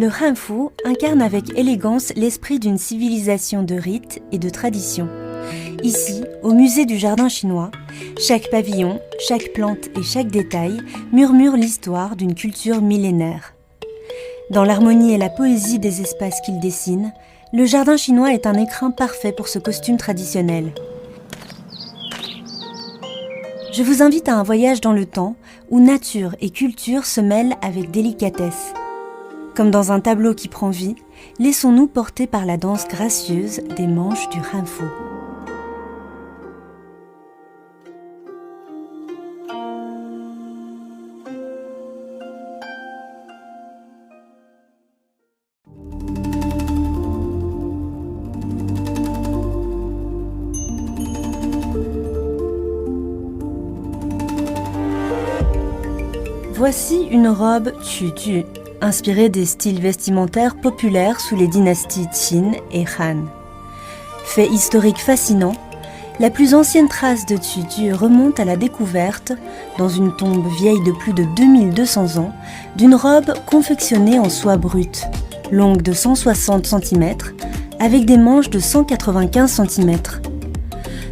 Le hanfu incarne avec élégance l'esprit d'une civilisation de rites et de traditions. Ici, au musée du jardin chinois, chaque pavillon, chaque plante et chaque détail murmure l'histoire d'une culture millénaire. Dans l'harmonie et la poésie des espaces qu'il dessine, le jardin chinois est un écrin parfait pour ce costume traditionnel. Je vous invite à un voyage dans le temps où nature et culture se mêlent avec délicatesse. Comme dans un tableau qui prend vie, laissons-nous porter par la danse gracieuse des manches du hanfu. Voici une robe tutu, inspirée des styles vestimentaires populaires sous les dynasties Qin et Han. Fait historique fascinant, la plus ancienne trace de tutu remonte à la découverte, dans une tombe vieille de plus de 2200 ans, d'une robe confectionnée en soie brute, longue de 160 cm, avec des manches de 195 cm.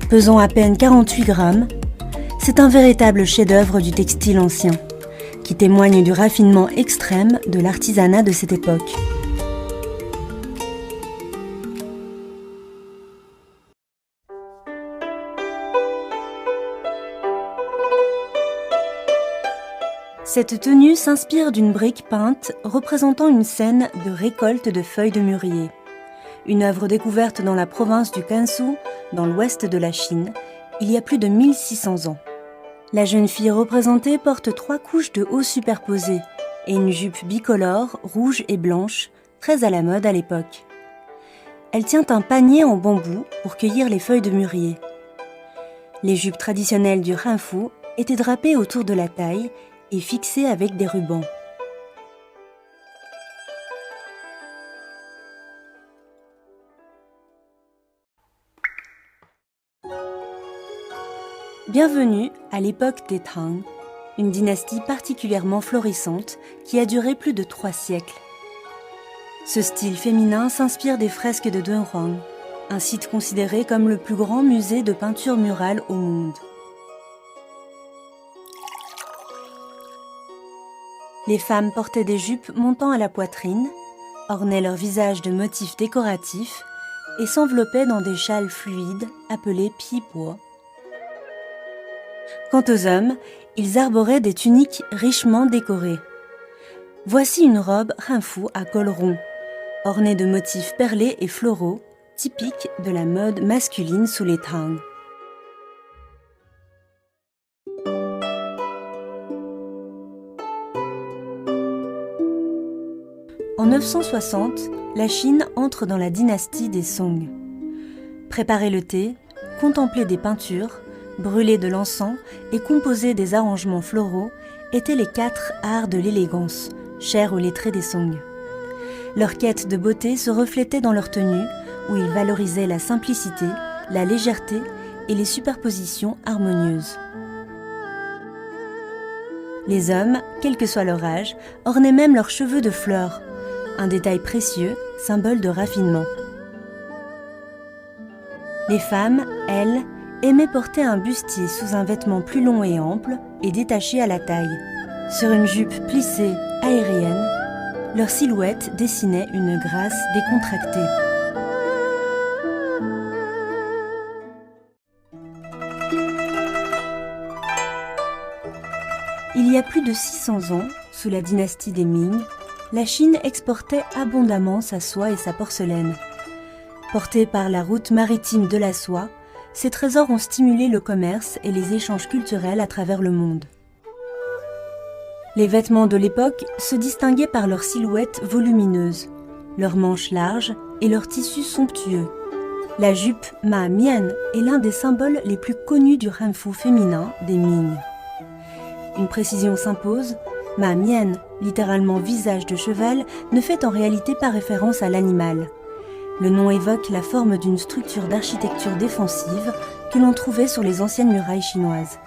Pesant à peine 48 grammes, c'est un véritable chef-d'œuvre du textile ancien, qui témoigne du raffinement extrême de l'artisanat de cette époque. Cette tenue s'inspire d'une brique peinte représentant une scène de récolte de feuilles de mûrier, une œuvre découverte dans la province du Gansu, dans l'ouest de la Chine, il y a plus de 1600 ans. La jeune fille représentée porte 3 couches de haut superposées et une jupe bicolore, rouge et blanche, très à la mode à l'époque. Elle tient un panier en bambou pour cueillir les feuilles de mûrier. Les jupes traditionnelles du hanfu étaient drapées autour de la taille et fixées avec des rubans. Bienvenue à l'époque des Tang, une dynastie particulièrement florissante qui a duré plus de 3 siècles. Ce style féminin s'inspire des fresques de Dunhuang, un site considéré comme le plus grand musée de peinture murale au monde. Les femmes portaient des jupes montant à la poitrine, ornaient leur visage de motifs décoratifs et s'enveloppaient dans des châles fluides appelés pipo. Quant aux hommes, ils arboraient des tuniques richement décorées. Voici une robe hanfu à col rond, ornée de motifs perlés et floraux, typiques de la mode masculine sous les Tang. En 960, la Chine entre dans la dynastie des Song. Préparer le thé, contempler des peintures, brûler de l'encens et composer des arrangements floraux étaient les 4 arts de l'élégance, chers aux lettrés des Song. Leur quête de beauté se reflétait dans leur tenue, où ils valorisaient la simplicité, la légèreté et les superpositions harmonieuses. Les hommes, quel que soit leur âge, ornaient même leurs cheveux de fleurs, un détail précieux, symbole de raffinement. Les femmes, elles, aimaient porter un bustier sous un vêtement plus long et ample et détaché à la taille. Sur une jupe plissée, aérienne, leur silhouette dessinait une grâce décontractée. Il y a plus de 600 ans, sous la dynastie des Ming, la Chine exportait abondamment sa soie et sa porcelaine. Portés par la route maritime de la soie, ces trésors ont stimulé le commerce et les échanges culturels à travers le monde. Les vêtements de l'époque se distinguaient par leur silhouette volumineuse, leurs manches larges et leurs tissus somptueux. La jupe Ma Mian est l'un des symboles les plus connus du hanfu féminin des Ming. Une précision s'impose, Ma Mian, littéralement visage de cheval, ne fait en réalité pas référence à l'animal. Le nom évoque la forme d'une structure d'architecture défensive que l'on trouvait sur les anciennes murailles chinoises.